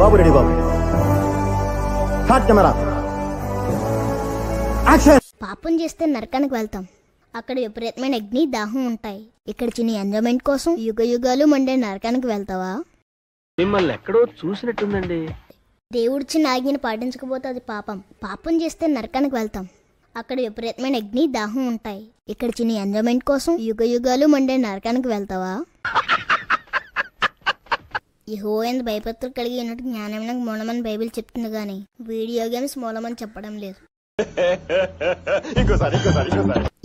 బాబు ready బాబు. Start camera. Action. పాపం చేస్తే నరకానికి వెళ్తాం. అక్కడ విపరీతమైన అగ్ని దాహం ఉంటాయి. ఇక్కడ చిన్న ఎంజాయ్మెంట్ కోసం యుగ యుగాలు మండే నరకానికి వెళ్తావా? మిమ్మల్ని ఎక్కడో చూసినట్టుందండి. దేవుడిచ్చిన ఆజ్ఞని పాటించకపోతే అది పాపం. పాపం చేస్తే నరకానికి వెళ్తాం. అక్కడ విపరీతమైన అగ్ని దాహం ఉంటాయి. ఇక్కడ చిన్న ఎంజాయ్మెంట్ కోసం యుగ యుగాలు మండే నరకానికి వెళ్తావా? యెహోవాయందు భయభక్తులు కలిగి ఉన్నట్టు జ్ఞానమైన మూలమని బైబిల్ చెప్తుంది కానీ వీడియో గేమ్స్ మూలమని చెప్పడం లేదు.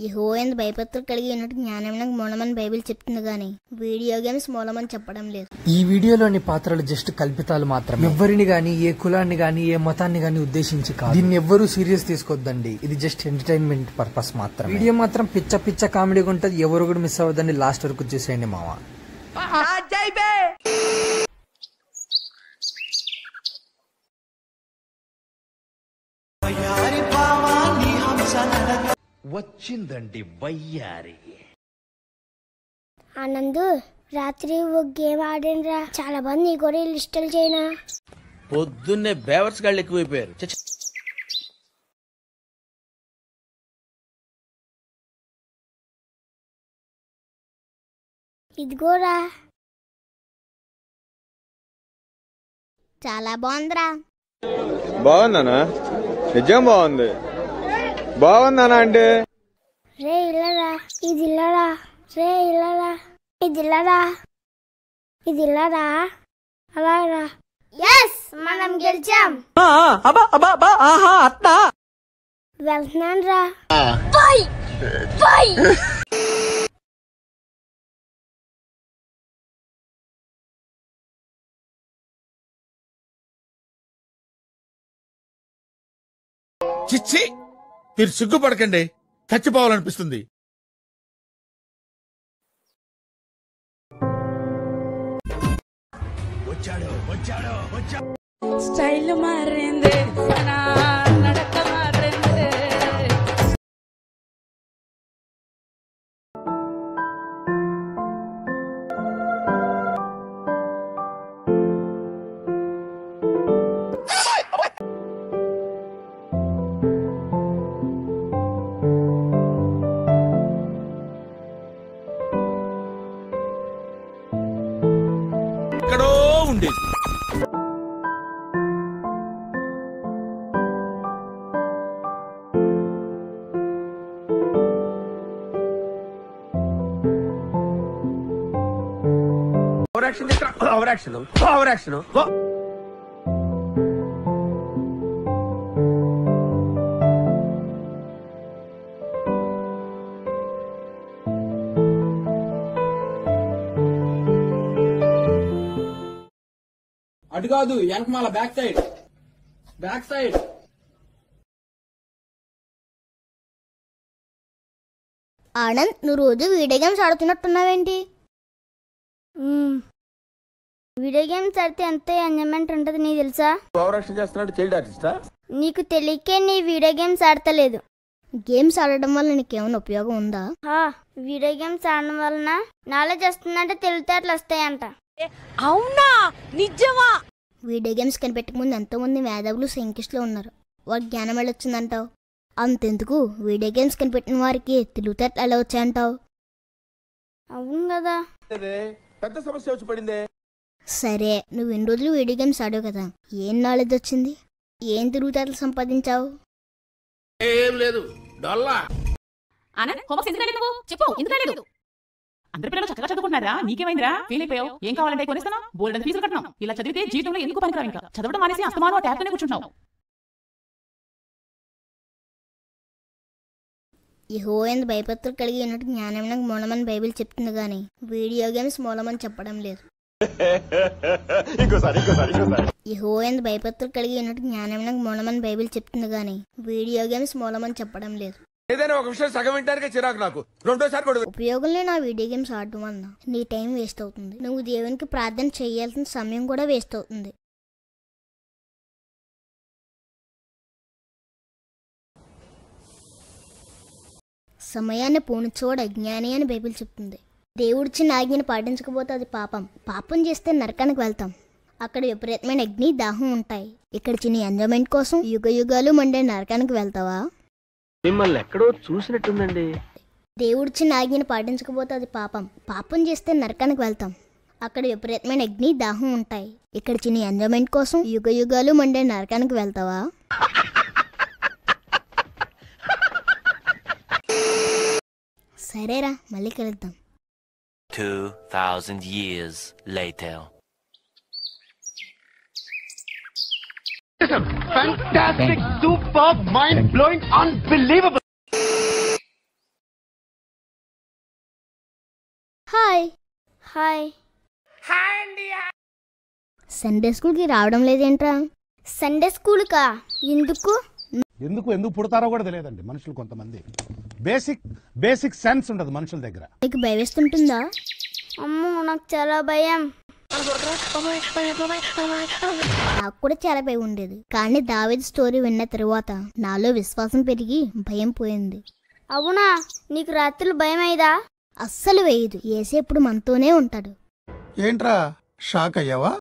యెహోవాయందు భయభక్తులు కలిగి ఉన్నట్టు జ్ఞానమైన మూలమని బైబిల్ చెప్తుంది కానీ వీడియో గేమ్స్ మూలమని చెప్పడం లేదు. ఈ వీడియోలోని పాత్రలు జస్ట్ కల్పితాలు మాత్రమే. ఎవరిని గాని, ఏ కులాన్ని గాని, ఏ మతాన్ని గాని ఉద్దేశించి కాదు. దీన్ని ఎవ్వరూ సీరియస్ తీసుకోవద్దండి. ఇది జస్ట్ ఎంటర్టైన్మెంట్ పర్పస్ మాత్రం. వీడియో మాత్రం పిచ్చ పిచ్చ కామెడీగా ఉంటది. ఎవరు కూడా మిస్ అవ్వద్దండి. లాస్ట్ వరకు చూసేయండి మావా. వచ్చిందండి వయ్యారి. ఆనంద్, రాత్రి ఒక గేమ్ ఆడినరా, చాలా మంది నీ కూడా లిస్టులు చేయనా? పొద్దున్నే బేవర్స్ గాళ్ళు ఎక్కువైపోయారు. ఇదిగోరా. చాలా బాగుందిరా. బాగుందనా? నిజం బాగుంది. బాగుందనా అంటే రే ఇల్లరా, ఇది ఇల్లరా, రే ఇల్లరా, ఇది ఇల్లరా, ఇది ఇల్లరా, అలారా. ఎస్, మనం గెలిచాం. వెళ్తున్నాను రా. చిచ్చి, మీరు సిగ్గుపడకండి. చచ్చిపోవాలనిపిస్తుంది. స్టైల్ మారింది, నడక మారింది. ఎక్కడో ఉండేది. అటు కాదు, వెనకమాల back side, back side. Anand, నువ్వు రోజు వీడియో గేమ్స్ ఆడుతున్నట్టున్నావేంటి? వీడియో గేమ్స్ ఆడితే ఎంతో ఎంజాయ్మెంట్ ఉంటుంది, నీకు తెలుసా? చైల్డ్ ఆర్టిస్టా? నీకు తెలియకే నీ వీడియో గేమ్స్ ఆడతలేదు. గేమ్స్ ఆడడం వల్ల నీకేమైనా ఉపయోగం ఉందా? వీడియో గేమ్స్ ఆడడం వలన నాలెడ్జ్ వస్తుందంటే తెలివితేటలు వస్తాయంట. అవునా? నిజమా? వీడియో గేమ్స్ కనిపెట్టక ముందు ఎంతో మంది మేధావులు సైంటిస్టులు ఉన్నారు. వారికి జ్ఞానం వెళ్ళొచ్చిందంటావు? అంతెందుకు, వీడియో గేమ్స్ కనిపెట్టిన వారికి తెలివితేటలు ఎలా వచ్చాయంటావు? అవును కదా. పెద్ద సమస్య వచ్చి పడిందే. సరే, నువ్వు ఎన్ని రోజులు వీడియో గేమ్స్ ఆడావు కదా, ఏం నాలెడ్జ్ వచ్చింది? ఏం తెలివితేటలు సంపాదించావు? ఏం లేదు, డొల్లా. ఆనంద్, హోంవర్క్ ఎందుకు రాలేదు నువ్వు? చెప్పు, ఎందుకు రాలేదు? అందరి పిల్లలు చక్కగా చదువుకుంటున్నారా? నీకేమైందిరా? ఫెయిల్ అయిపోయావు. ఏం కావాలంటే కొనిస్తాను. బోల్డ్ ఫీజులు కట్టినాం. ఇలా చదివితే జీవితంలో ఎందుకు పనికిరావు. ఇంకా చదవడం మానేసి అస్తమానం ట్యాబ్లోనే కూర్చుంటున్నావు. యెహోవాయందు భయభక్తులు కలిగి ఉన్నట్టు జ్ఞానమైన మూలమని బైబిల్ చెప్తుంది కానీ వీడియో గేమ్స్ మూలమని చెప్పడం లేదు. యెహోవాయందు భయభక్తులు కలిగి ఉన్నట్టు జ్ఞానమైన మూలమని బైబిల్ చెప్తుంది కానీ వీడియో గేమ్స్ మూలమని చెప్పడం లేదు. ఏదైనా ఒక విషయం సగం వింటానికే చిరాకు నాకు. రెండోసారి కూడా ఉపయోగం లేని ఆ వీడియో గేమ్స్ ఆడటం వలన నీ టైం వేస్ట్ అవుతుంది. నువ్వు దేవునికి ప్రార్థన చేయాల్సిన సమయం కూడా వేస్ట్ అవుతుంది. సమయాన్ని పోనిచోడు అజ్ఞాని అని బైబిల్ చెప్తుంది. దేవుడిచ్చిన ఆజ్ఞని పాటించకపోతే అది పాపం. పాపం చేస్తే నరకానికి వెళ్తాం. అక్కడ విపరీతమైన అగ్ని దాహం ఉంటాయి. ఇక్కడ చిన్న ఎంజాయ్మెంట్ కోసం యుగ యుగాలు మండే నరకానికి వెళ్తావా? మిమ్మల్ని ఎక్కడో చూసినట్టుందండి. దేవుడు చిన్న ఆజ్ఞను పాటించకపోతే అది పాపం. పాపం చేస్తే నరకానికి వెళ్తాం. అక్కడ విపరీతమైన అగ్ని దాహం ఉంటాయి. ఇక్కడ చిన్న ఎంజాయ్మెంట్ కోసం యుగ యుగాలు మండే నరకానికి వెళ్తావా? సరేరా, మళ్ళీ కలుద్దాం. 2000 years later. Fantastic, superb, mind-blowing, unbelievable. Hi. Hi. Sunday స్కూల్కి రావడం లేదేంట్రా? సండే స్కూల్కా? ఎందుకు? ఎందుకు పుడతారో కూడా తెలియదండి మనుషులు. కొంతమంది బేసిక్ సెన్స్ ఉండదు మనుషుల దగ్గర. నీకు భయవేస్తుంటుందా? అమ్మో, నాకు చాలా భయం. నాకు కూడా చాలా భయం ఉండేది. కానీ దావీదు స్టోరీ విన్న తరువాత నాలో విశ్వాసం పెరిగి భయం పోయింది. అవునా? నీకు రాత్రులు భయం అయ్యదా? అస్సలు వేయదు. యేసు ఎప్పుడు మనతోనే ఉంటాడు. ఏంట్రా షాక్ అయ్యావా?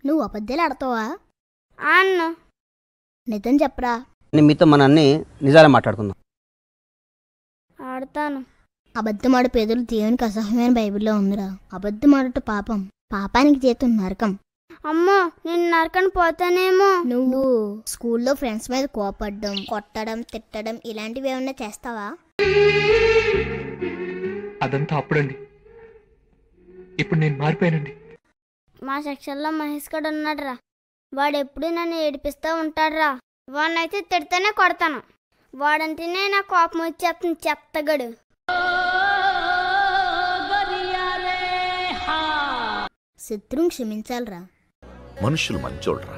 నువ్వు అబద్ధాలు ఆడతావా? అన్న నిజం చెప్పరా. నేను మీతో మన అన్ని నిజాలే మాట్లాడుకుందాం. ఆడతాను. అబద్ధమాడు పేదలు దేవునికి అసహ్యమైన బైబిల్లో ఉందిరా. అబద్ధమాడట పాపం, పాపానికి జీతం నరకం. అమ్మో, నేను నరకని పోతానేమో. నువ్వు స్కూల్లో ఫ్రెండ్స్ మీద కోపడడం, కొట్టడం, తిట్టడం ఇలాంటివి ఏమన్నా చేస్తావా? అదంతా అప్పుడండి. ఇప్పుడు నేను మారిపోయానండి. మా సెక్షన్లో మహేష్ గడు ఉన్నాడురా. వాడు ఎప్పుడు నన్ను ఏడిపిస్తూ ఉంటాడురా. వాడినైతే తిడితేనే కొడతాను. వాడంటేనే నా కోపం వచ్చేస్తుంది, చెత్తగడు. శత్రువుని క్షమించాలరా. మనుషులు మంచోడ్రా.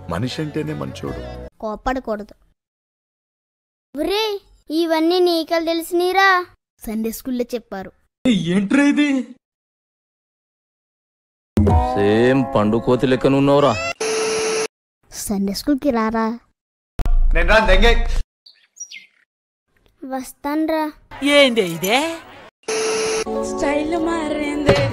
మనిషి అంటేనే మంచోడు. కోపడకూడదు. ఒరే, ఇవన్నీ నీకలు తెలిసినీరా? సండే స్కూల్లో చెప్పారు. ఏంట్రా ఇది? సేమ్ పండు కోతి లెక్కనున్నావురా. సండే స్కూల్కి రారా. వస్తాన్రా. ఏంది ఇదే? స్టైల్ మారింది.